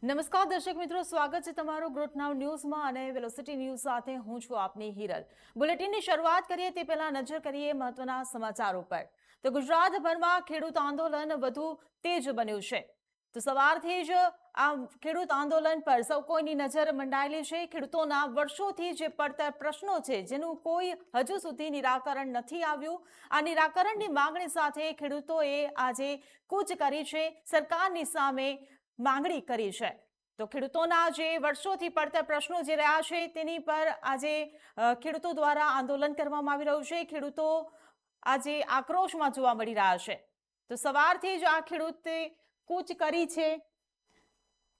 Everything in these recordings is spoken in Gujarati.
નમસ્કાર દર્શક મિત્રો, સ્વાગત છે તમારું ગ્રોથ નાઉ ન્યૂઝમાં અને વેલોસિટી ન્યૂઝ સાથે હું છું આપની હિરલ। બુલેટિનની શરૂઆત કરીએ તે પહેલા નજર કરીએ મહત્વના સમાચારો પર। તો ગુજરાતભરમાં ખેડૂત આંદોલન વધુ તેજ બન્યું છે। તો સવારથી જ આ ખેડૂત આંદોલન પર સૌ કોઈની નજર મંડાયેલી છે। ખેડૂતોના વર્ષોથી જે પડતર પ્રશ્નો છે જેનું કોઈ હજુ સુધી નિરાકરણ નથી આવ્યું। આ નિરાકરણની માંગણી સાથે ખેડૂતોએ આજે કૂચ કરી છે, સરકારની સામે માંગણી કરી છે। તો ખેડૂતોના જે વર્ષોથી પડતર પ્રશ્નો જે રહ્યા છે તેની પર આજે ખેડૂતો દ્વારા આંદોલન કરવામાં આવી રહ્યું છે। ખેડૂતો આજે આક્રોશમાં જોવા મળી રહ્યા છે। તો સવારથી જ આ ખેડૂતે કૂચ કરી છે।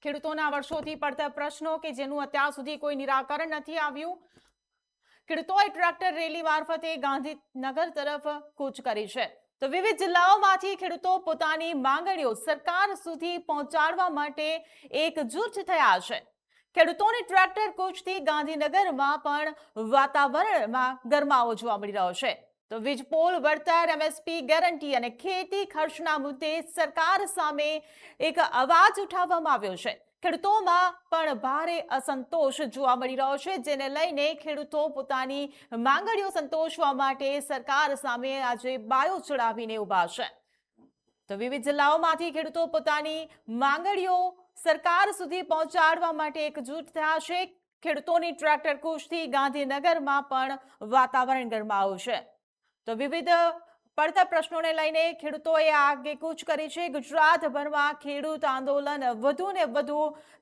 ખેડૂતોના વર્ષોથી પડતર પ્રશ્નો કે જેનું અત્યાર સુધી કોઈ નિરાકરણ નથી આવ્યું। ખેડૂતોએ ટ્રેક્ટર રેલી મારફતે ગાંધીનગર તરફ કૂચ કરી છે। તો વિવિધ જિલ્લાઓમાંથી ખેડૂતો પોતાની માંગણીઓ સરકાર સુધી પહોંચાડવા માટે એકજૂટ થયા છે। ખેડૂતોની ટ્રેક્ટર કૂચથી ગાંધીનગરમાં પણ વાતાવરણમાં ગરમાવો જોવા મળી રહ્યો છે। તો વીજપોલ વળતર, એમએસપી ગેરંટી અને ખેતી ખર્ચના મુદ્દે સરકાર સામે એક અવાજ ઉઠાવવામાં આવ્યો છે। ખેડૂતોમાં પણ ભારે અસંતોષ જોવા મળી રહ્યો છે, જેને લઈને ખેડૂતો પોતાની માંગણીઓ સંતોષવા માટે સરકાર સામે આજે બાયો ચડાવીને ઉભા છે। તો વિવિધ જિલ્લાઓમાંથી ખેડૂતો પોતાની માંગણીઓ સરકાર સુધી પહોંચાડવા માટે એકજૂટ થયા છે। ખેડૂતોની ટ્રેક્ટર કૂચથી ગાંધીનગરમાં પણ વાતાવરણ ગરમાયું છે। તો વિવિધ પડતર પ્રશ્નોને લઈને ખેડૂતોએ આગેકૂચ કરી છે। ગુજરાતભરમાં ખેડૂત આંદોલન વધુ ને વધુ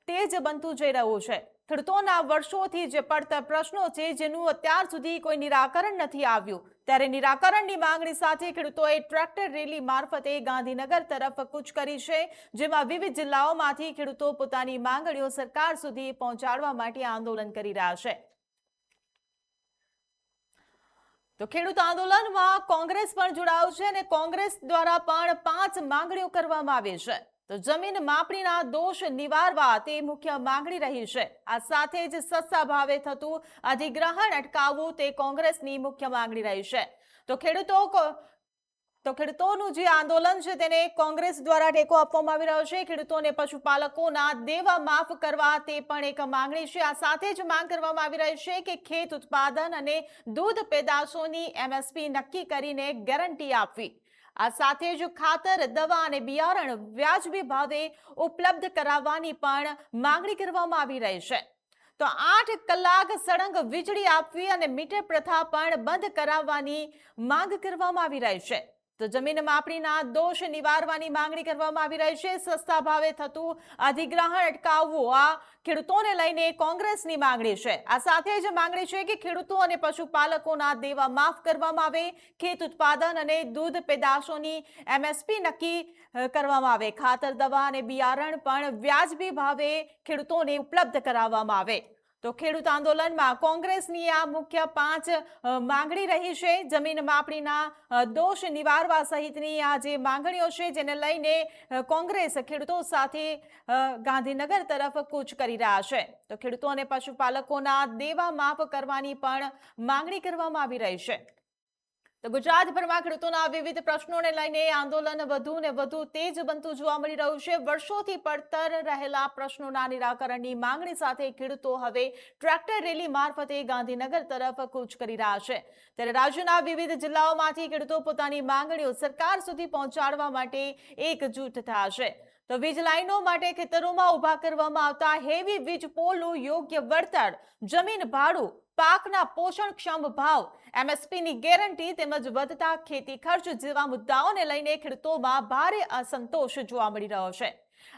તેજ બનતું જઈ રહ્યું છે। ખેડૂતોના વર્ષોથી જે પડતર પ્રશ્નો છે જેનું અત્યાર સુધી કોઈ નિરાકરણ નથી આવ્યું, ત્યારે નિરાકરણની માંગણી સાથે ખેડૂતોએ ટ્રેક્ટર રેલી મારફતે ગાંધીનગર તરફ કૂચ કરી છે, જેમાં વિવિધ જિલ્લાઓમાંથી ખેડૂતો પોતાની માંગણીઓ સરકાર સુધી પહોંચાડવા માટે આંદોલન કરી રહ્યા છે। તો ખેડૂત આંદોલનમાં કોંગ્રેસ પણ જોડાયું છે અને કોંગ્રેસ દ્વારા પણ 5 માંગણીઓ કરવામાં આવી છે। તો જમીન માપણીના દોષ નિવારવા તે મુખ્ય માંગણી રહી છે। આ સાથે જ સસ્તા ભાવે થતું અધિગ્રહણ અટકાવવું તે કોંગ્રેસની મુખ્ય માંગણી રહી છે। તો ખેડૂતોનું જે આંદોલન છે તેને કોંગ્રેસ દ્વારા ટેકો આપવામાં આવી રહ્યો છે। ખેડૂતોને પશુપાલકોના દેવા માફ કરવા તે પણ એક માંગણી છે। આ સાથે જ માંગ કરવામાં આવી રહી છે કે ખેત ઉત્પાદન અને દૂધ પેદાશોની એમએસપી નક્કી કરીને ગેરંટી આપવી। આ સાથે જ ખાતર, દવા અને બિયારણ વ્યાજબી ભાવે ઉપલબ્ધ કરાવવાની પણ માંગણી કરવામાં આવી રહી છે। તો 8 કલાક સળંગ વીજળી આપવી અને મીટર પ્રથા પણ બંધ કરાવવાની માંગ કરવામાં આવી રહી છે। તો જમીન માપણીના દોષ નિવારવાની માંગણી કરવામાં આવી રહી છે। સસ્તા ભાવે થતું અધિગ્રહણ અટકાવવું આ ખેડૂતોને લઈને કોંગ્રેસની માંગણી છે। આ સાથે જ માંગણી છે કે ખેડૂતો અને પશુપાલકોના દેવા માફ કરવામાં આવે, ખેત ઉત્પાદન અને દૂધ પેદાશોની એમએસપી નક્કી કરવામાં આવે, ખાતર, દવા અને બિયારણ પણ વ્યાજબી ભાવે ખેડૂતોને ઉપલબ્ધ કરાવવામાં આવે। તો ખેડૂત આંદોલનમાં કોંગ્રેસની આ મુખ્ય 5 માંગણી રહી છે। જમીન માપણીના દોષ નિવારવા સહિતની આ જે માંગણીઓ છે જેને લઈને કોંગ્રેસ ખેડૂતો સાથે ગાંધીનગર તરફ કૂચ કરી રહ્યા છે। તો ખેડૂતો અને પશુપાલકોના દેવા માફ કરવાની પણ માંગણી કરવામાં આવી રહી છે। તો ગુજરાતભરમાં ખેડૂતોના વિવિધ પ્રશ્નોને લઈને આંદોલન વધુ ને વધુ તેજ બનતું જોવા મળી રહ્યું છે। વર્ષોથી પડતર રહેલા પ્રશ્નોના નિરાકરણની માંગણી સાથે ખેડૂતો હવે ટ્રેક્ટર રેલી મારફતે ગાંધીનગર તરફ કૂચ કરી રહ્યા છે। ત્યારે રાજ્યના વિવિધ જિલ્લાઓમાંથી ખેડૂતો પોતાની માંગણીઓ સરકાર સુધી પહોંચાડવા માટે એકજૂટ થયા છે। તો વીજ લાઈનો માટે ખેતરોમાં ઉભા કરવામાં આવતા હેવી વીજ પોલનું યોગ્ય વળતર, જમીન ભાડું, પાકના પોષણક્ષમ ભાવ, એમએસપીની ગેરંટી તેમજ વધતા ખેતી ખર્ચ જેવા મુદ્દાઓને લઈને ખેડૂતોમાં ભારે અસંતોષ જોવા મળી રહ્યો છે।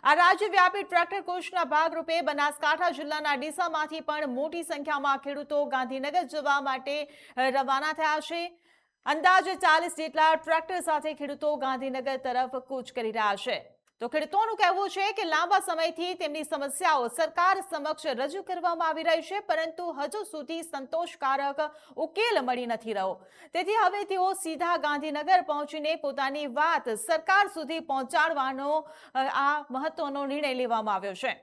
આ રાજ્યવ્યાપી ટ્રેક્ટર કૂચના ભાગરૂપે બનાસકાંઠા જિલ્લાના ડીસામાંથી પણ મોટી સંખ્યામાં ખેડૂતો ગાંધીનગર જવા માટે રવાના થયા છે। અંદાજે 40 જેટલા ટ્રેક્ટર સાથે ખેડૂતો ગાંધીનગર તરફ કૂચ કરી રહ્યા છે। તો ખેડૂતોનું કહેવું છે કે લાંબા સમયથી તેમની સમસ્યાઓ સરકાર સમક્ષ રજૂ કરવામાં આવી રહી છે, પરંતુ હજુ સુધી સંતોષકારક ઉકેલ મળી નથી રહ્યો। તેથી હવે તેઓ સીધા ગાંધીનગર પહોંચીને પોતાની વાત સરકાર સુધી પહોંચાડવાનો આ મહત્વનો નિર્ણય લેવામાં આવ્યો છે।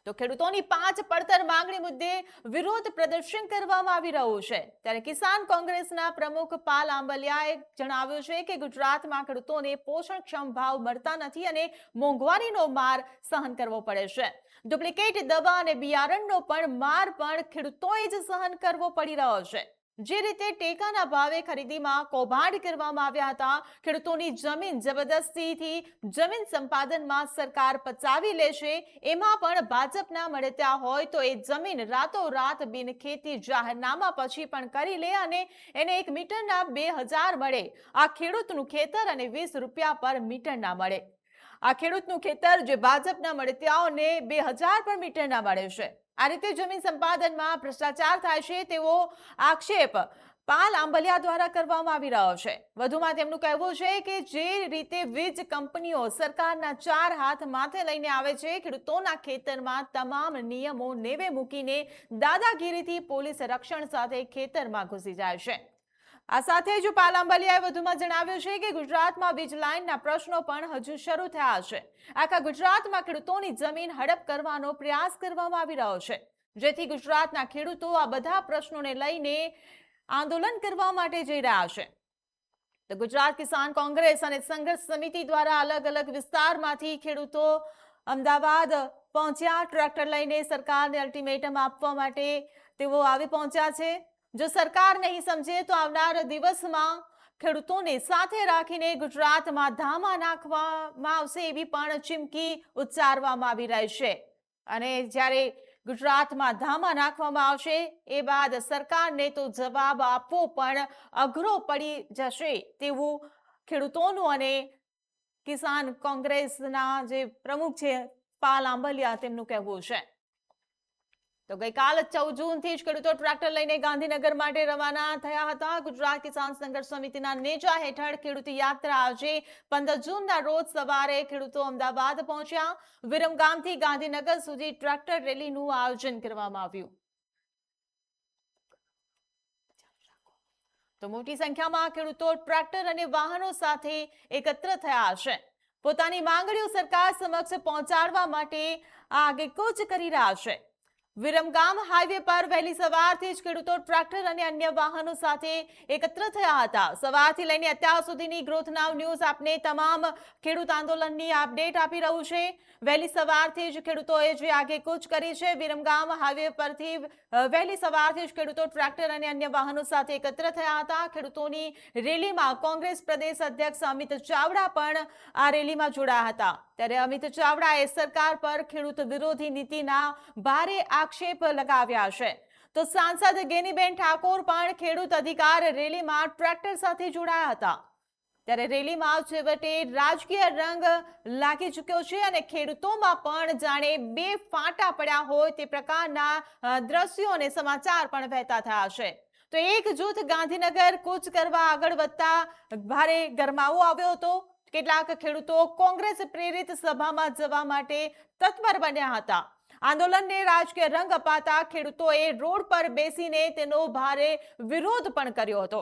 તો ખેડૂતોની 5 પડતર માંગણી મુદ્દે વિરોધ પ્રદર્શન કરવામાં આવી રહ્યું છે। ત્યારે કિસાન કોંગ્રેસના પ્રમુખ પાલ આંબલિયાએ જણાવ્યું છે કે ગુજરાતમાં ખેડૂતોને પોષણક્ષમ ભાવ મળતા નથી અને મોંઘવારીનો માર સહન કરવો પડે છે। ડુપ્લિકેટ દવા અને બિયારણનો પણ માર પણ ખેડૂતોએ જ સહન કરવો પડી રહ્યો છે। જે રીતે ટેકાના ભાવે ખરીદીમાં કૌભાંડ કરવામાં આવ્યા હતા, ખેડૂતોની જમીન જબરદસ્તીથી જમીન સંપાદનમાં સરકાર પચાવી લે છે, એમાં પણ ભાજપના મળત્યા હોય તો એ જમીન રાતોરાત બિનખેતી જાહેરનામા પછી પણ કરી લે અને એને 1 મીટરના 2000 મળે। આ ખેડૂતનું ખેતર અને 20 રૂપિયા પર મીટરના મળે। આ ખેડૂતનું ખેતર જે ભાજપના મળતિયાઓને 2000 પર મીટરના મળે છે। આ રીતે જમીન સંપાદનમાં ભ્રષ્ટાચાર થાય છે તેવો આક્ષેપ પાલ આંબલિયા દ્વારા કરવામાં આવી રહ્યો છે। વધુમાં તેમનું કહેવું છે કે જે રીતે વીજ કંપનીઓ સરકારના 4 હાથ માથે લઈને આવે છે, ખેડૂતોના ખેતરમાં તમામ નિયમો નેવે મૂકીને દાદાગીરીથી પોલીસ રક્ષણ સાથે ખેતરમાં ઘૂસી જાય છે। આ સાથે જ પાલ આંબલિયાએ વધુમાં જણાવ્યું છે કે ગુજરાતમાં વીજ લાઇનના પ્રશ્નો પણ હજુ શરૂ થયા છે। આખા ગુજરાતમાં ખેડૂતોની જમીન હડપ કરવાનો પ્રયાસ કરવામાં આવી રહ્યો છે, જેથી ગુજરાતના ખેડૂતો આ બધા પ્રશ્નોને લઈને આંદોલન કરવા માટે જઈ રહ્યા છે। તો ગુજરાત કિસાન કોંગ્રેસ અને સંઘર્ષ સમિતિ દ્વારા અલગ અલગ વિસ્તારમાંથી ખેડૂતો અમદાવાદ પહોંચ્યા। ટ્રેક્ટર લઈને સરકારને અલ્ટિમેટમ આપવા માટે તેઓ આવી પહોંચ્યા છે। જો સરકાર નહીં સમજે તો આવનાર દિવસમાં ખેડૂતોને સાથે રાખીને ગુજરાતમાં ધામા નાખવામાં આવશે એવી પણ ચીમકી ઉચ્ચારવામાં આવી રહી છે। અને જ્યારે ગુજરાતમાં ધામા નાખવામાં આવશે એ બાદ સરકારને તો જવાબ આપવો પણ અઘરો પડી જશે તેવું ખેડૂતોનું અને કિસાન કોંગ્રેસના જે પ્રમુખ છે પાલ આંબલિયા તેમનું કહેવું છે। તો ગઈકાલ 14 જૂનથી જ ખેડૂતો ટ્રેક્ટર લઈને ગાંધીનગર માટે રવાના થયા હતા। ગુજરાત કિસાન સંઘર્ષ સમિતિના નેજા હેઠળ ખેડૂત યાત્રા આજે 15 જૂનના રોજ સવારે ખેડૂતો અમદાવાદ પહોંચ્યા। વિરમગામથી ગાંધીનગર સુધી ટ્રેક્ટર રેલીનું આયોજન કરવામાં આવ્યું। તો મોટી સંખ્યામાં ખેડૂતો ટ્રેક્ટર અને વાહનો સાથે એકત્ર થયા છે। પોતાની માંગણીઓ સરકાર સમક્ષ પહોંચાડવા માટે આગેકૂચ કરી રહ્યા છે। વિરમગામ હાઈવે પર વહેલી સવારથી જ ખેડૂતો ટ્રેક્ટર અને અન્ય વાહનો સાથે એકત્ર થયા હતા। સવારથી લઈને અત્યાર સુધીની ગ્રોથ નાવ ન્યૂઝ આપને તમામ ખેડૂત આંદોલનની અપડેટ આપી રહ્યું છે। વહેલી સવારથી જ ખેડૂતોએ જે આગેકૂચ કરી છે, વિરમગામ હાઈવે પરથી વહેલી સવારથી જ ખેડૂતો ટ્રેક્ટર અને અન્ય વાહનો સાથે એકત્ર થયા હતા। ખેડૂતોની રેલીમાં કોંગ્રેસ પ્રદેશ અધ્યક્ષ અમિત ચાવડા પણ આ રેલીમાં જોડાયા હતા। ત્યારે અમિત ચાવડાએ સરકાર પર ખેડૂત વિરોધી નીતિના ભારે આક્ષેપ લગાવ્યા છે। તો સાંસદ ગેનીબેન ઠાકોર પણ ખેડૂત અધિકાર રેલીમાં ટ્રેક્ટર સાથે જોડાયા હતા। ત્યારે રેલીમાં છેવટે રાજકીય રંગ લાગી ચૂક્યો છે અને ખેડૂતોમાં પણ જાણે બે ફાંટા પડ્યા હોય તે પ્રકારના દ્રશ્યો અને સમાચાર પણ વહેતા થયા છે। તો એક જૂથ ગાંધીનગર કૂચ કરવા આગળ વધતા ભારે ગરમાવો આવ્યો હતો। કેટલાક ખેડૂતો કોંગ્રેસ પ્રેરિત સભામાં જવા માટે તત્પર બન્યા હતા। આંદોલનને રાજકીય રંગ અપાતા ખેડૂતોએ રોડ પર બેસીને તેનો ભારે વિરોધ પણ કર્યો હતો।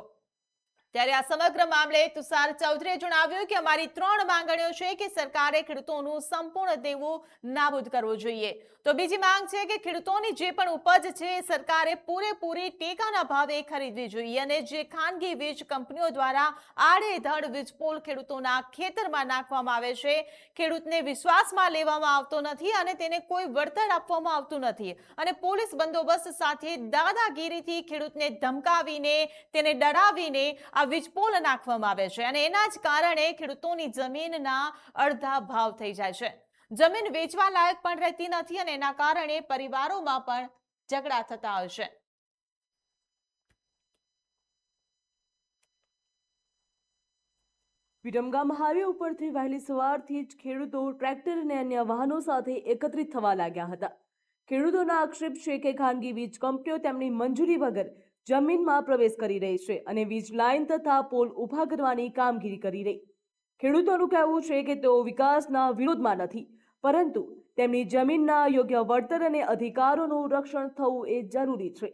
ત્યારે આ સમગ્ર મામલે તુષાર ચૌધરીએ જણાવ્યું કે અમારી 3 માંગણીઓ છે કે સરકારે ખેડૂતોનું સંપૂર્ણ દેવું નાબૂદ કરવું જોઈએ। તો બીજી માંગ છે કે ખેડૂતોની જે પણ ઉપજ છે સરકારે પૂરેપૂરી ટેકાના ભાવે ખરીદવી જોઈએ અને જે ખાનગી વીજ કંપનીઓ દ્વારા આડેધડ વીજપોલ ખેડૂતોના ખેતરમાં નાખવામાં આવે છે, ખેડૂતને વિશ્વાસમાં લેવામાં આવતો નથી અને તેને કોઈ વળતર આપવામાં આવતું નથી અને પોલીસ બંદોબસ્ત સાથે દાદાગીરીથી ખેડૂતને ધમકાવીને તેને ડરાવીને આ વીજપોલ નાખવામાં આવે છે અને એના જ કારણે ખેડૂતોની જમીનના અડધા ભાવ થઈ જાય છે। જમીન વેચવા લાયક પણ રહેતી નથી અને એના કારણે પરિવારોમાં પણ ઝઘડા થતા હોય છે। વિરમગામ હાઈવે ઉપરથી વહેલી સવારથી જ ખેડૂતો ટ્રેક્ટર અને અન્ય વાહનો સાથે એકત્રિત થવા લાગ્યા હતા। ખેડૂતોના આક્ષેપ છે કે ખાનગી વીજ કંપનીઓ તેમની મંજૂરી વગર જમીનમાં પ્રવેશ કરી રહી છે અને વીજ લાઇન તથા પોલ ઊભા કરવાની કામગીરી કરી રહી। ખેડૂતોનું કહેવું છે કે તેઓ વિકાસના વિરોધમાં નથી, પરંતુ તેમની જમીનના યોગ્ય વળતર અને અધિકારોનું રક્ષણ થવું એ જરૂરી છે।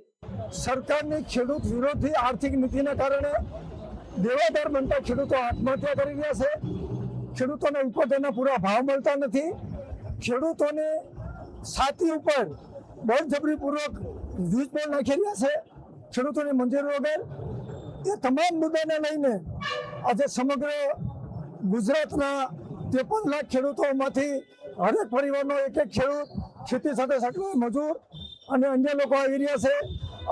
સરકારની ખેડૂત વિરોધી આર્થિક નીતિના કારણે દેવાદાર બનતા ખેડૂતો આત્મહત્યા કરી રહ્યા છે। ખેડૂતોને ઉપજના પૂરા ભાવ મળતા નથી। ખેડૂતોને છાતી ઉપર બળજબરીપૂર્વક વીજ પોલ નાખી રહ્યા છે ખેડૂતોની મંજૂરી વગર। એ તમામ મુદ્દાને લઈને આજે સમગ્ર ગુજરાતના 53 લાખ ખેડૂતોમાંથી હરેક પરિવારનો એક ખેડૂત ખેતી સાથે સંકળાયેલા મજૂર અને અન્ય લોકો આવી રહ્યા છે.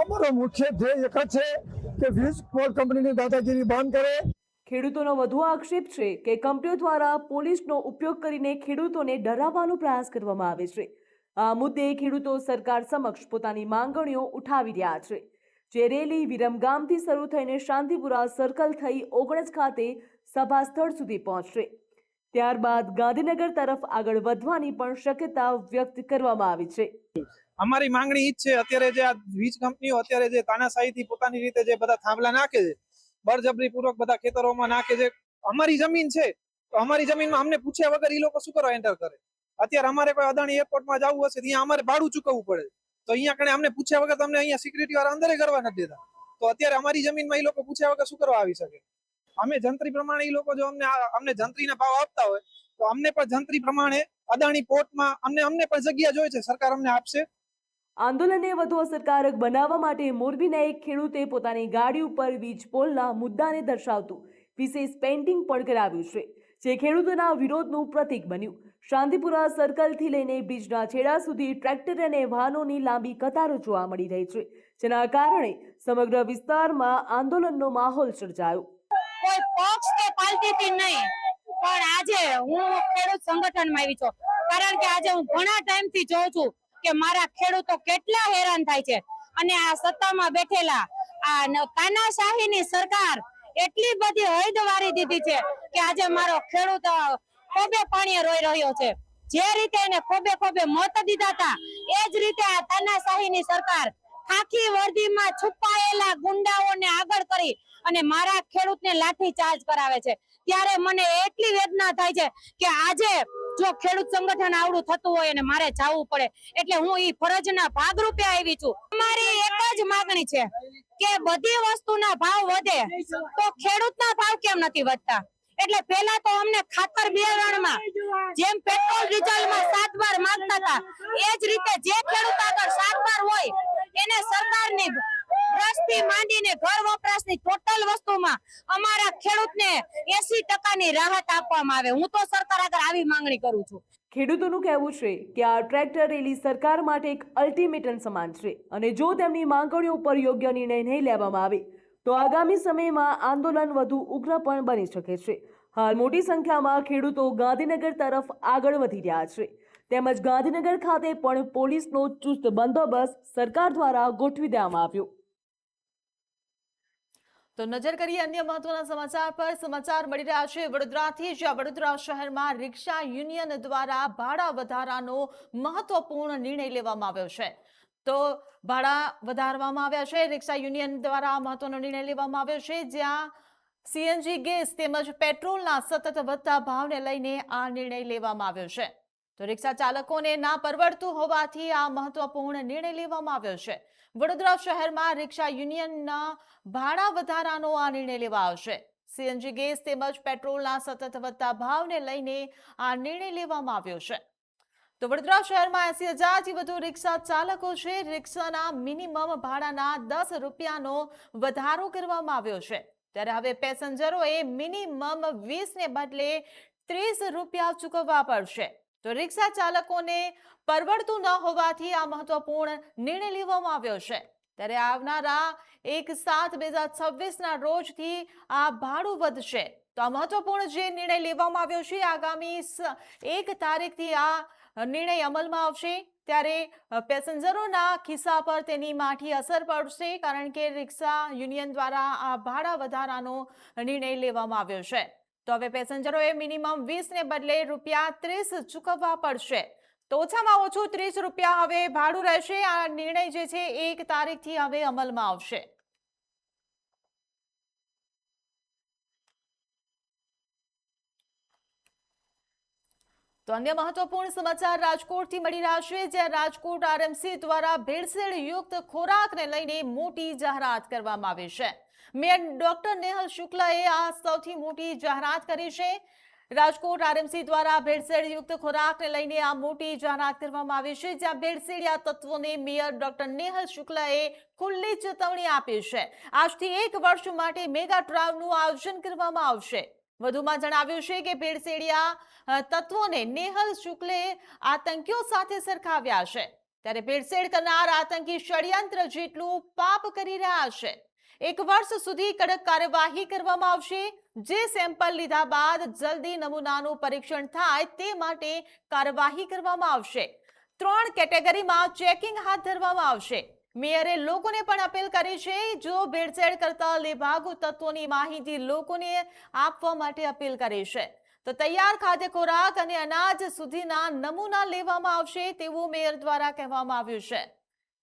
અમારો મુખ્ય ધ્યેય એક જ છે કે વીજ બોર્ડ કંપનીની દાદાગીરી બંધ કરે. ખેડૂતોનો વધુ આક્ષેપ છે કે કંપનીઓ દ્વારા પોલીસનો ઉપયોગ કરીને ખેડૂતોને ડરાવવાનો પ્રયાસ કરવામાં આવે છે. આ મુદ્દે ખેડૂતો સરકાર સમક્ષ પોતાની માંગણીઓ ઉઠાવી રહ્યા છે. જે રેલી વિરમગામથી શરૂ થઈને શાંતિપુરા સર્કલ થઈ ઓગણજ ખાતે સભા સ્થળ સુધી પહોંચશે. ત્યારબાદ ગાંધીનગર તરફ આગળ વધવાની પણ શક્યતા વ્યક્ત કરવામાં આવી છે. અમારી માંગણી ઈ જ છે, અત્યારે જે આ વીજ કંપનીઓ અત્યારે જે તાનાશાહીથી પોતાની રીતે જે બધા થાંભલા નાખે છે, બળજબરી પૂર્વક બધા ખેતરોમાં નાખે છે. અમારી જમીન છે તો અમારી જમીનમાં અમને પૂછ્યા વગર ઈ લોકો શું કરવા એન્ટર કરે? અત્યારે અમારે કોઈ અદાણી એરપોર્ટમાં જવું હશે ત્યાં અમારે ભાડું ચૂકવવું પડે, તો અહીંયા કણે અમને પૂછ્યા વગર તમને અહીંયા સિક્યુરિટી વાળા અંદર કરવા નથી દેતા. તો અત્યારે અમારી જમીનમાં ઈ લોકો પૂછ્યા વગર શું કરવા આવી શકે? અમે જંત્રી પ્રમાણે ઈ લોકો જો અમને જંત્રીના ભાવ આપતા હોય તો અમને પણ જંત્રી પ્રમાણે અદાણી પોર્ટમાં અમને પણ જગ્યા જોઈએ છે, સરકાર અમને આપશે. આંદોલનને વધુ અસરકારક બનાવવા માટે મોરબીના એક ખેડૂતે પોતાની ગાડી ઉપર વીજ પોલના મુદ્દાને દર્શાવતું વિશેષ પેઇન્ટિંગ પણ કરાવ્યું છે, જે ખેડૂતોના વિરોધનું પ્રતીક બન્યું. શાંતિપુરા સર્કલથી લઈને બ્રિજના છેડા સુધી ટ્રેક્ટર અને વાહનોની લાંબી કતારો જોવા મળી રહી છે, જેના કારણે સમગ્ર વિસ્તારમાં આંદોલનનો માહોલ સર્જાયો. કોઈ પક્ષ કે પાર્ટીથી નહીં, પણ આજે હું ખેડૂત સંગઠનમાં આવી છું, કારણ કે આજે હું ઘણા ટાઈમથી જોઉં છું કે મારા ખેડૂતો કેટલા હેરાન થાય છે અને આ સત્તામાં બેઠેલા આ તાનાશાહીની સરકાર એટલી બધી હદ વારી દીધી છે કે આજે મારો ખેડૂત ખોબે પાણીએ રોઈ રહ્યો છે. જે રીતે એને ખોબે ખોબે મત દીધા હતા એ જ રીતે આ તાનાશાહીની સરકાર ખાખી વર્દીમાં છુપાયેલા ગુંડાઓને આગળ કરી અને મારા ખેડૂતને લાઠી ચાર્જ કરાવે છે. ત્યારે મને એટલી વેદના થાય છે કે આજે જો ખેડૂત સંગઠન આવડું થતું હોય અને મારે જવું પડે, એટલે હું ઈ ફરજના ભાગરૂપે આવી છું. અમારી એક જ માંગણી છે કે બધી વસ્તુના ભાવ વધે તો ખેડૂતના ભાવ કેમ નથી વધતા? એટલે પહેલા તો અમને ખાતર બિયારણમાં જેમ પેટ્રોલ ડીઝલમાં 7 બાર માંગતા હતા એ જ રીતે જે ખેડૂત આગળ 7 બાર હોય એને સરકારની બ્રશથી માંડીને ઘર વપરાશની ટોટલ વસ્તુમાં અમારા ખેડૂતને 80% રાહત આપવામાં આવે. હું તો સરકાર આગળ આવી માંગણી કરું છું. ખેડૂતોનું કહેવું છે કે આ ટ્રેક્ટર રેલી સરકાર માટે એક અલ્ટિમેટમ સમાન છે અને જો તેમની માંગણીઓ પર યોગ્ય નિર્ણય નહીં લેવામાં આવે તો આગામી સમયમાં આંદોલન વધુ ઉગ્ર પણ બની શકે છે. હાલ મોટી સંખ્યામાં ખેડૂતો ગાંધીનગર તરફ આગળ વધી રહ્યા છે, તેમજ ગાંધીનગર ખાતે પણ પોલીસનો ચુસ્ત બંદોબસ્ત સરકાર દ્વારા ગોઠવી દેવામાં આવ્યો. તો નજર કરીએ અન્ય મહત્વના સમાચાર પર. સમાચાર મળી રહ્યા છે વડોદરાથી, જ્યાં વડોદરા શહેરમાં રિક્ષા યુનિયન દ્વારા ભાડા વધારાનો મહત્વપૂર્ણ નિર્ણય લેવામાં આવ્યો છે. તો ભાડા વધારવામાં આવ્યા છે. રિક્ષા યુનિયન દ્વારા મહત્વનો નિર્ણય લેવામાં આવ્યો છે, જ્યાં સીએનજી ગેસ તેમજ પેટ્રોલના સતત વધતા ભાવને લઈને આ નિર્ણય લેવામાં આવ્યો છે. તો રિક્ષા ચાલકોને ના પરવડતું હોવાથી આ મહત્વપૂર્ણ નિર્ણય લેવામાં આવ્યો છે. વડોદરા શહેરમાં રિક્ષા યુનિયનના ભાડા વધારાનો આ નિર્ણય લેવાયો છે. સીએનજી ગેસ તેમજ પેટ્રોલના સતત વધતા ભાવને લઈને આ નિર્ણય લેવામાં આવ્યો છે. તો વડોદરા શહેરમાં 80,000થી વધુ રિક્ષા ચાલકો છે. રિક્ષાના મિનિમમ ભાડાના 10 રૂપિયાનો વધારો કરવામાં આવ્યો છે. ત્યારે હવે પેસેન્જરોએ મિનિમમ 20 ને બદલે 30 રૂપિયા ચૂકવવા પડશે. તો રિક્ષા ચાલકોને પરવડતું ન હોવાથી આ મહત્વપૂર્ણ નિર્ણય લેવામાં આવ્યો છે. ત્યારે આવનારા 1/7/2026ના રોજથી આ ભાડું વધશે. તો આ મહત્વપૂર્ણ જે નિર્ણય લેવામાં આવ્યો છે, આગામી 1 તારીખથી આ નિર્ણય અમલમાં આવશે. ત્યારે પેસેન્જરોના ખિસ્સા પર તેની માઠી અસર પડશે, કારણ કે રિક્ષા યુનિયન દ્વારા આ ભાડા વધારાનો નિર્ણય લેવામાં આવ્યો છે. તો હવે પેસેન્જરોએ મિનિમમ 20 ને બદલે ₹30 ચૂકવવા પડશે. તો ઓછામાં ઓછું 30 રૂપિયા હવે ભાડું રહેશે. આ નિર્ણય જે છે 1 તારીખથી હવે અમલમાં આવશે. તો અન્ય મહત્વપૂર્ણ સમાચાર રાજકોટથી મળી રહ્યા છે, જ્યાં રાજકોટ આરએમસી દ્વારા ભેળસેળ યુક્ત ખોરાકને લઈને મોટી જાહેરાત કરવામાં આવી છે. મેયર ડોક્ટર નેહલ શુક્લાએ આ સૌથી મોટી જાહેરાત કરી છે. રાજકોટ આરએમસી દ્વારા ભેળસેળ યુક્ત ખોરાકને લઈને આ મોટી જાહેરાત કરવામાં આવી છે, જ્યાં ભેળસેળિયા તત્વોને મેયર ડોક્ટર નેહલ શુક્લાએ ખુલ્લી ચેતવણી આપી છે. આજથી 1 વર્ષ માટે મેગા ટ્રાયલનું આયોજન કરવામાં આવશે. વધુમાં જણાવ્યું છે કે ભેળસેડિયા તત્વોને નેહલ શુક્લે આતંકીઓ સાથે સરખાવ્યા છે, ત્યારે ભેળસેળ કરનાર આતંકી ષડયંત્ર જેટલું પાપ કરી રહ્યા છે. 1 વર્ષ સુધી કડક કાર્યવાહી કરવામાં આવશે. જે સેમ્પલ લીધા બાદ જલ્દી નમૂનાનું પરીક્ષણ થાય તે માટે કાર્યવાહી કરવામાં આવશે. 3 કેટેગરીમાં ચેકિંગ હાથ ધરવામાં આવશે. મેયરે લોકોને પણ અપીલ કરી છે, જો ભેળસેળ કરતા લેભાગુ તત્વોની માહિતી લોકોને આપવા માટે અપીલ કરી છે, તો તૈયાર ખાદ્ય ખોરાક અને અનાજ સુધીના નમૂના લેવામાં આવશે તેવું મેયર દ્વારા કહેવામાં આવ્યું છે.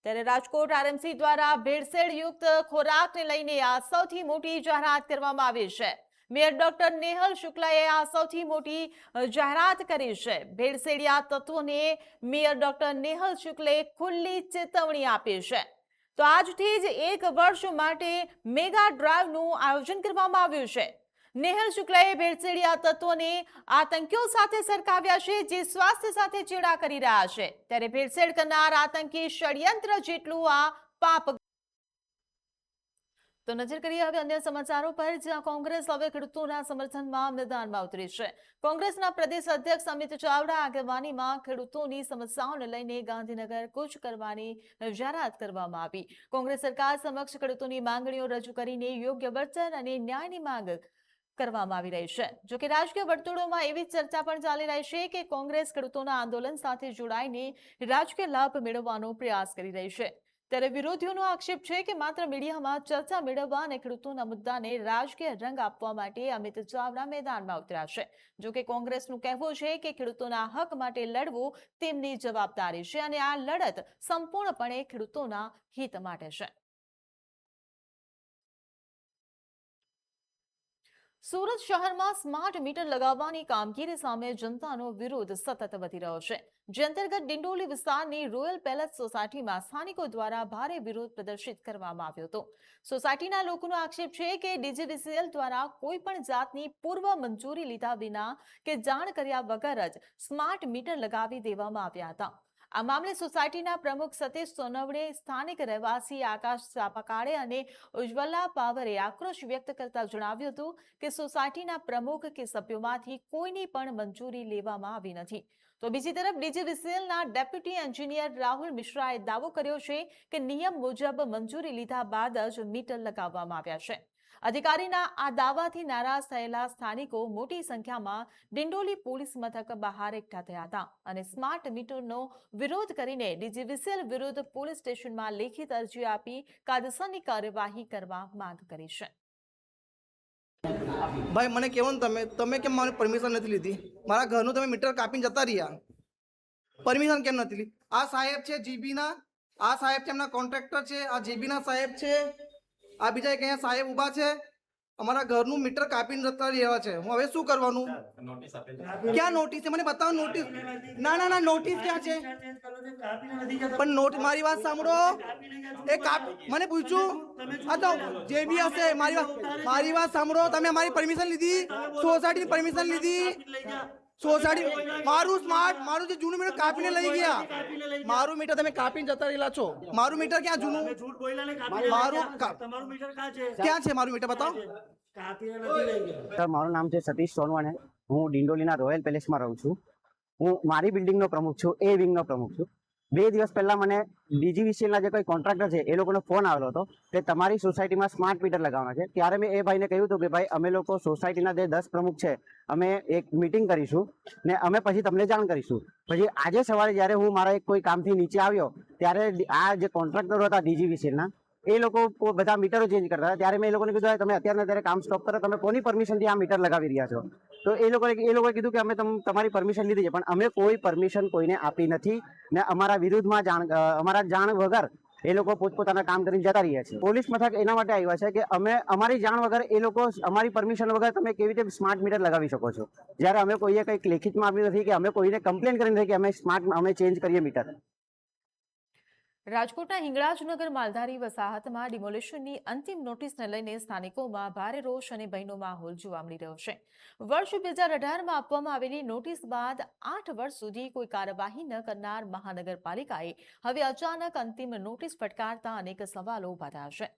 ત્યારે રાજકોટ આરએમસી દ્વારા ભેળસેળયુક્ત ખોરાકને લઈને આ સૌથી મોટી જાહેરાત કરવામાં આવી છે. મેયર ડોક્ટર નેહલ શુક્લાએ આ સૌથી મોટી જાહેરાત કરી છે. ભેળસેડિયા તત્વોને મેયર ડોક્ટર નેહલ શુક્લે ખુલ્લી ચેતવણી આપી છે. તો આજથી જ 1 વર્ષ માટે મેગા ડ્રાઈવનું આયોજન કરવામાં આવ્યું છે. નેહલ શુક્લાએ ભેળસેડિયા તત્વોને આતંકીઓ સાથે સરખાવ્યા છે, જે સ્વાસ્થ્ય સાથે ચેડા કરી રહ્યા છે, ત્યારે ભેળસેળ કરનાર આતંકી ષડયંત્ર જેટલું આ પાપ. તો નજર કરીએ હવે અન્ય સમાચારો પર, જ્યાં કોંગ્રેસ હવે ખેડૂતોના સમર્થનમાં મેદાનમાં ઉતરી છે. કોંગ્રેસના પ્રદેશ અધ્યક્ષ અમિત ચાવડા આગેવાનીમાં ખેડૂતોની સમસ્યાઓને લઈને ગાંધીનગર કૂચ કરવાની જાહેરાત કરવામાં આવી. કોંગ્રેસ સરકાર સમક્ષ ખેડૂતોની માંગણીઓ રજૂ કરીને યોગ્ય વળતર અને ન્યાયની માંગ કરવામાં આવી રહી છે. જો કે રાજકીય વર્તુળોમાં એવી ચર્ચા પણ ચાલી રહી છે કે કોંગ્રેસ ખેડૂતોના આંદોલન સાથે જોડાઈને રાજકીય લાભ મેળવવાનો પ્રયાસ કરી રહી છે. ત્યારે વિરોધીઓનો આક્ષેપ છે કે માત્ર મીડિયામાં ચર્ચા મેળવવા અને ખેડૂતોના મુદ્દાને રાજકીય રંગ આપવા માટે અમિત ચાવડા મેદાનમાં ઉતર્યા છે. જો કે કોંગ્રેસનું કહેવું છે કે ખેડૂતોના હક માટે લડવું તેમની જવાબદારી છે અને આ લડત સંપૂર્ણપણે ખેડૂતોના હિત માટે છે. સુરત શહેરમાં સ્માર્ટ મીટર લગાવવાની કામગીરી સામે જનતાનો વિરોધ સતત વધી રહ્યો છે. જે અંતર્ગત ડિંડોલી વિસ્તારની રોયલ પેલેસ સોસાયટીમાં સ્થાનિકો દ્વારા ભારે વિરોધ પ્રદર્શિત કરવામાં આવ્યો હતો. સોસાયટીના લોકોનો આક્ષેપ છે કે ડીજીવીસીએલ દ્વારા કોઈ પણ જાતની પૂર્વ મંજૂરી લીધા વિના કે જાણ કર્યા વગર જ સ્માર્ટ મીટર લગાવી દેવામાં આવ્યા હતા. આ મામલે સોસાયટીના પ્રમુખ સતીશ સોનવણે, સ્થાનિક રહેવાસી આકાશ ચાપાકાળે અને ઉજ્જવલા પાવરે આક્રોશ વ્યક્ત કરતા જણાવ્યું હતું કે સોસાયટીના પ્રમુખ કે સભ્યોમાંથી કોઈની પણ મંજૂરી લેવામાં આવી નથી. તો બીજી તરફ ડીજીવીસીએલના ડેપ્યુટી એન્જિનિયર રાહુલ મિશ્રાએ દાવો કર્યો છે કે નિયમ મુજબ મંજૂરી લીધા બાદ જ મીટર લગાવવામાં આવ્યા છે. અધિકારીના આ દાવાથી નારાજ થયેલા સ્થાનિકો મોટી સંખ્યામાં ડિંડોલી પોલીસ મથક બહાર એકઠા થયા હતા અને સ્માર્ટ મીટરનો વિરોધ કરીને ડીજીવીસીએલ વિરુદ્ધ પોલીસ સ્ટેશનમાં લેખિત અરજી આપી કાયદેસરની કાર્યવાહી કરવા માંગ કરી છે. ભાઈ મને કેવો ને તમે કેમ મને પરમિશન નથી લીધી? મારા ઘરનું તમે મીટર કાપીને જતા રહ્યા, પરમિશન કેમ નથી લીધી? આ સાહેબ છે જીબીના, આ સાહેબ છે એમના કોન્ટ્રાક્ટર છે, આ જીબીના સાહેબ છે, આ બીજા એક અહીંયા સાહેબ ઊભા છે. અમારા ઘરનું મીટર કાપીને જતા રહ્યા છે. હું હવે શું કરવાનું? ક્યાં નોટિસ છે? મને બતાવો નોટિસ. ના ના ના, નોટિસ ક્યાં છે? પણ નોટિસ, મારી વાત સાંભળો. એ મને પૂછ્યું આ તો જે બી હશે, મારી વાત સાંભળો. તમે અમારી પરમિશન લીધી, સોસાયટીની પરમિશન લીધી. સોસાયટી મારું જે જૂનું મીટર કાપીને લઈ ગયા, મારું મીટર તમે કાપીને જતા રહેલા છો. મારું મીટર ક્યાં જૂનું? મારું ક્યાં છે? મારું મીટર બતાવો. સર, મારું નામ છે સતીશ સોનવણે. હું ડિંડોલીના રોયલ પેલેસમાં રહું છું. હું મારી બિલ્ડિંગનો પ્રમુખ છું, એ વિંગનો પ્રમુખ છું. 2 દિવસ પહેલા મને ડીજીવીસીએલના જે કોઈ કોન્ટ્રાક્ટર છે એ લોકોનો ફોન આવેલો હતો કે તમારી સોસાયટીમાં સ્માર્ટ મીટર લગાવવાના છે. ત્યારે મેં એ ભાઈને કહ્યું હતું કે ભાઈ, અમે લોકો સોસાયટીના જે 10 પ્રમુખ છે, અમે એક મીટિંગ કરીશું ને અમે પછી તમને જાણ કરીશું. પછી આજે સવારે જ્યારે હું મારા એક કોઈ કામથી નીચે આવ્યો ત્યારે આ જે કોન્ટ્રાક્ટરો હતા ડીજીવીસીએલના, એ લોકો બધા મીટરો ચેન્જ કરતા હતા. ત્યારે મેં એ લોકોને કીધું, તમે અત્યારે કામ સ્ટોપ કરો, તમે કોની પરમિશનથી આ મીટર લગાવી રહ્યા છો? તો એ લોકોએ કીધું કે અમે તમારી પરમિશન લીધી છે, પણ અમે કોઈ પરમિશન કોઈને આપી નથી ને અમારા વિરુદ્ધમાં અમારા જાણ વગર એ લોકો પોતપોતાના કામ કરીને જતા રહ્યા છે. પોલીસ મથક એના માટે આવ્યા છે કે અમારી જાણ વગર એ લોકો અમારી પરમિશન વગર તમે કેવી રીતે સ્માર્ટ મીટર લગાવી શકો છો, જ્યારે અમે કોઈએ કંઈક લેખિતમાં આપ્યું નથી કે અમે કોઈને કમ્પ્લેન કરી નથી કે અમે ચેન્જ કરીએ મીટર. રાજકોટના હિંગળાજનગર માલધારી વસાહતમાં ડિમોલિશનની અંતિમ નોટિસને લઈને સ્થાનિકોમાં ભારે રોષ અને ભયનો માહોલ જોવા મળી રહ્યો છે. વર્ષ 2018માં આપવામાં આવેલી નોટિસ બાદ 8 વર્ષ સુધી કોઈ કાર્યવાહી ન કરનાર મહાનગરપાલિકાએ હવે અચાનક અંતિમ નોટિસ ફટકારતા અનેક સવાલો ઉભા થયા છે.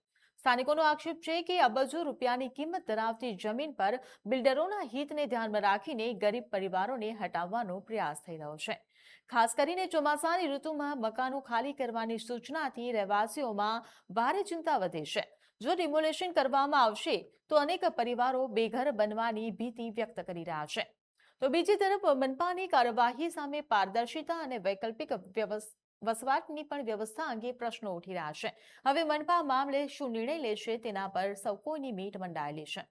સ્થાનિકોનો આક્ષેપ છે કે અબજો રૂપિયાની કિંમત ધરાવતી જમીન પર બિલ્ડરોના હિતને ધ્યાનમાં રાખીને ગરીબ પરિવારોને હટાવવાનો પ્રયાસ થઈ રહ્યો છે. ખાસ કરીને ચોમાસાની ઋતુમાં મકાનો ખાલી કરવાની સૂચનાથી રહેવાસીઓમાં ભારે ચિંતા વધે છે. જો ડિમોલેશન કરવામાં આવશે તો અનેક પરિવારો બેઘર બનવાની ભીતિ વ્યક્ત કરી રહ્યા છે. તો બીજી તરફ મનપાની કાર્યવાહી સામે પારદર્શિતા અને વૈકલ્પિક વસવાટની પણ વ્યવસ્થા અંગે પ્રશ્નો ઉઠી રહ્યા છે. હવે મનપા મામલે શું નિર્ણય લેશે તેના પર સૌ કોઈની મીટ મંડાયેલી છે.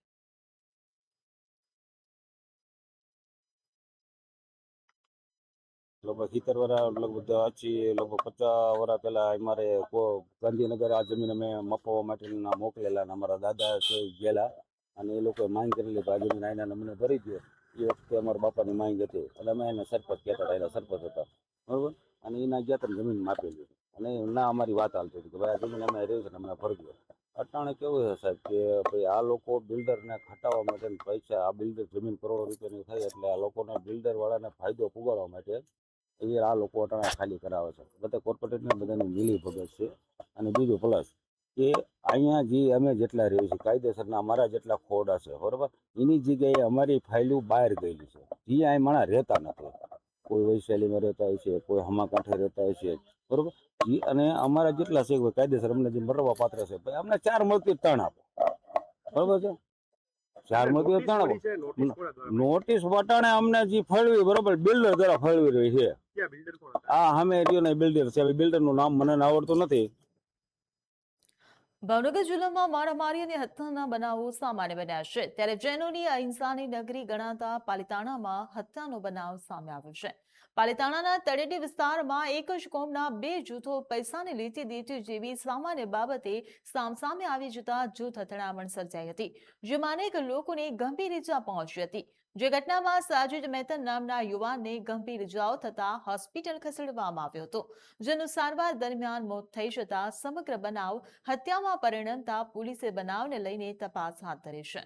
લગભગ 70 વર્ષ લગભગ આછી લગભગ 50 વર્ષ પહેલા અમારે ગાંધીનગર આ જમીન અમે મપાવવા માટેના મોકલેલા અને અમારા દાદા છે ગયેલા અને એ લોકોએ માંગ કરેલી કે આ જમીન આના અમને ભરી દો. એ વખતે અમારા બાપાની માંગ હતી અને અમે એને સરપંચ કહેતા હતા, એના સરપંચ હતા બરોબર. અને એના ગયા તમે જમીન માપેલી અને ના અમારી વાત હાલતી હતી કે ભાઈ આ જમીન અમે રહ્યું છે ને અમને ભરી દો. અટાણે કેવું છે સાહેબ કે ભાઈ આ લોકો બિલ્ડરને ખટાવવા માટે પૈસા, આ બિલ્ડર જમીન કરોડો રૂપિયાની થાય એટલે આ લોકોને બિલ્ડરવાળાને ફાયદો પુગાડવા માટે એ આ લોકો અટાણે ખાલી કરાવે છે. બધા કોર્પોરેટને બધાની મિલી ભગત છે. અને બીજું પ્લસ કે અહીંયા જે અમે જેટલા રહીએ છીએ કાયદેસરના અમારા જેટલા ખોડા છે બરાબર, એની જગ્યાએ અમારી ફાઇલું બહાર ગયેલી છે. જે અહીં માણા રહેતા નથી, કોઈ વૈશાલીમાં રહેતા હોય છે, કોઈ હમાકાંઠે રહેતા હોય છે બરોબર. અને અમારા જેટલા છે કાયદેસર અમને જે મરવા પાત્ર છે ભાઈ અમને 4 મળતી 3 આપો બરોબર છે. 4 મળતી 3 આપો. નોટિસ વટાણે અમને જે ફળવી બરોબર બિલ્ડર દ્વારા ફળવી રહી છે. હા અમે રહ્યો ને બિલ્ડર છે. બિલ્ડર નું નામ મને આવડતું નથી. ભાવનગર જિલ્લામાં મારામારી અને હત્યાના બનાવો સામાન્ય બન્યા છે. ત્યારે જૈનોની અહિંસાની નગરી ગણાતા પાલિતાણામાં હત્યાનો બનાવ સામે આવ્યો છે. પાલિતાણાના તળેટી વિસ્તારમાં એક જ કોમના 2 જૂથો પૈસાની લેતી દેતી જેવી સામાન્ય બાબતે સામસામે આવી જતા જૂથ અથડામણ સર્જાઈ હતી, જેમાં અનેક લોકોને ગંભીર ઈજા પહોંચી હતી. જે ઘટનામાં સાજિદ મહેતા નામના યુવાનને ગંભીર ઇજાઓ થતા હોસ્પિટલ ખસેડવામાં આવ્યો હતો, જેનું સારવાર દરમિયાન મોત થઈ જતા સમગ્ર બનાવ હત્યામાં પરિણમતા પોલીસે બનાવને લઈને તપાસ હાથ ધરી છે.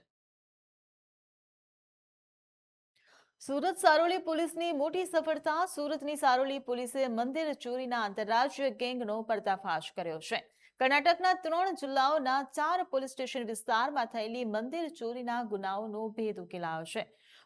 સુરત સારોલી પોલીસની મોટી સફળતા. સુરતની સારોલી પોલીસે મંદિર ચોરીના આંતરરાજ્ય ગેંગનો પર્દાફાશ કર્યો છે. કર્ણાટકના 3 જિલ્લાઓના 4 પોલીસ સ્ટેશન વિસ્તારમાં થયેલી મંદિર ચોરીના ગુનાઓનો ભેદ ઉકેલાયો છે.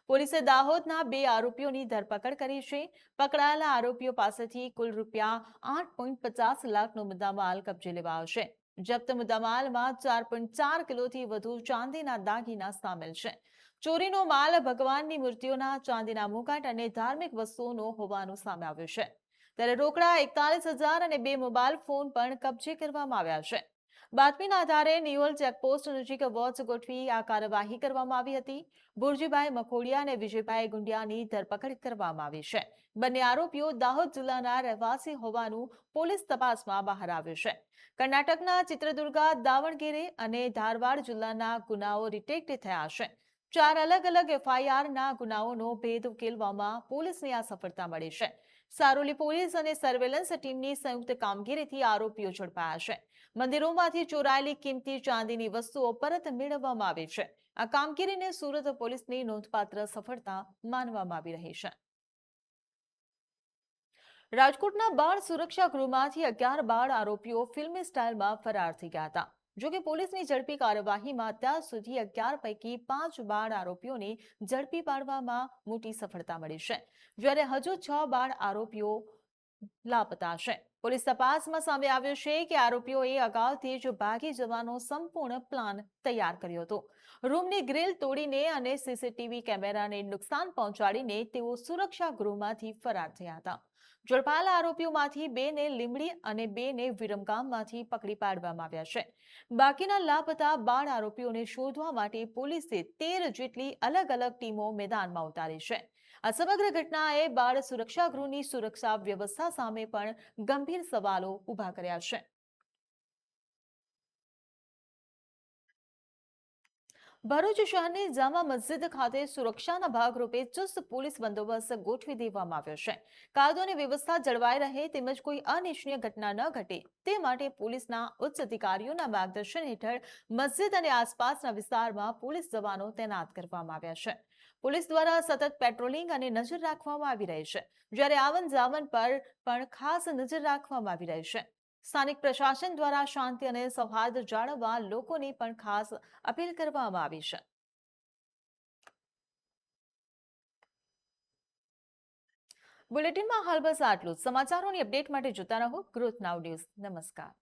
પોલીસે દાહોદના 2 આરોપીઓની ધરપકડ કરી છે. પકડાયેલા આરોપીઓ પાસેથી કુલ ₹8.50 લાખનો મુદ્દામાલ કબજે લેવાયો છે. જપ્ત મુદ્દામાલમાં 4.4 કિલોથી વધુ ચાંદીના દાગીના સામેલ છે. ચોરીનો માલ ભગવાનની મૂર્તિઓના ચાંદીના મુકટ અને ધાર્મિક વસ્તુઓનો હોવાનું સામે આવ્યું છે. ત્યારે રોકડા 41,000 અને 2 મોબાઈલ ફોન પણ કબજે કરવામાં આવ્યા છે. બાતમીના આધારે નિયોલ ચેકપોસ્ટ નજીક વોચ ગોઠવી આ કાર્યવાહી કરવામાં આવી હતી. ભુરજીભાઈ મખોડિયા અને વિજયભાઈ ગુંડિયાની ધરપકડ કરવામાં આવી છે. બંને આરોપીઓ દાહોદ જિલ્લાના રહેવાસી હોવાનું પોલીસ તપાસમાં બહાર આવ્યું છે. કર્ણાટકના ચિત્રદુર્ગા, દાવણગેરે અને ધારવાડ જિલ્લાના ગુનાઓ ડિટેક્ટ થયા છે. 4 અલગ અલગ FIRના ગુનાઓનો ભેદ ઉકેલવામાં પોલીસને આ સફળતા મળી છે. સારોલી પોલીસ અને સર્વેલન્સ ટીમની સંયુક્ત કામગીરીથી આરોપીઓ ઝડપાયા છે. મંદિરોમાંથી ચોરાયેલી કિંમતી ચાંદીની વસ્તુઓ પરત મેળવવામાં આવી છે. આ કામગીરીને સુરત પોલીસની નોંધપાત્ર સફળતા માનવામાં આવી રહી છે. રાજકોટના બાળ સુરક્ષા ગૃહમાંથી 11 બાળ આરોપીઓ ફિલ્મી સ્ટાઇલમાં ફરાર થઈ ગયા હતા. જોકે પોલીસની ઝડપી કાર્યવાહીમાં અત્યાર સુધી 11 પૈકી 5 બાળ આરોપીઓને ઝડપી પાડવામાં મોટી સફળતા મળી છે, જ્યારે હજુ 6 બાળ આરોપીઓ લાપતા છે. પોલીસ તપાસમાં સામે આવ્યું છે કે આરોપીઓએ અગાઉથી જ ભાગી જવાનો સંપૂર્ણ પ્લાન તૈયાર કર્યો હતો. રૂમની ગ્રીલ તોડીને અને CCTV કેમેરાને નુકસાન પહોંચાડીને તેઓ સુરક્ષા ગૃહમાંથી ફરાર થયા હતા. ઝડપાયેલા આરોપીઓમાંથી 2 ને લીંબડી અને 2 ને વિરમગામમાંથી પકડી પાડવામાં આવ્યા છે. બાકીના લાપતા બાળ આરોપીઓને શોધવા માટે પોલીસે 13 જેટલી અલગ અલગ ટીમો મેદાનમાં ઉતારી છે. આ સમગ્ર ઘટનાએ બાળ સુરક્ષા ગૃહની સુરક્ષા વ્યવસ્થા સામે પણ ગંભીર સવાલો ઊભા કર્યા છે. ભરૂચ શહેરની જામા મસ્જિદ ખાતે સુરક્ષાના ભાગરૂપે ચુસ્ત પોલીસ બંદોબસ્ત ગોઠવી દેવામાં આવ્યો છે. કાયદો અને વ્યવસ્થા જળવાઈ રહે તેમજ કોઈ અનિચ્છનીય ઘટના ન ઘટે તે માટે પોલીસના ઉચ્ચ અધિકારીઓના માર્ગદર્શન હેઠળ મસ્જિદ અને આસપાસના વિસ્તારમાં પોલીસ જવાનો તૈનાત કરવામાં આવ્યા છે. પોલીસ દ્વારા સતત પેટ્રોલિંગ અને નજર રાખવામાં આવી રહી છે, જ્યારે આવન જાવન પર પણ ખાસ નજર રાખવામાં આવી રહી છે. સ્થાનિક પ્રશાસન દ્વારા શાંતિ અને સૌહાર્દ જાળવવા લોકોને પણ ખાસ અપીલ કરવામાં આવી છે. બુલેટિનમાં હાલ બસ આટલું જ. સમાચારોની અપડેટ માટે જોતા રહો ગ્રોથ નાઉ ન્યૂઝ. નમસ્કાર.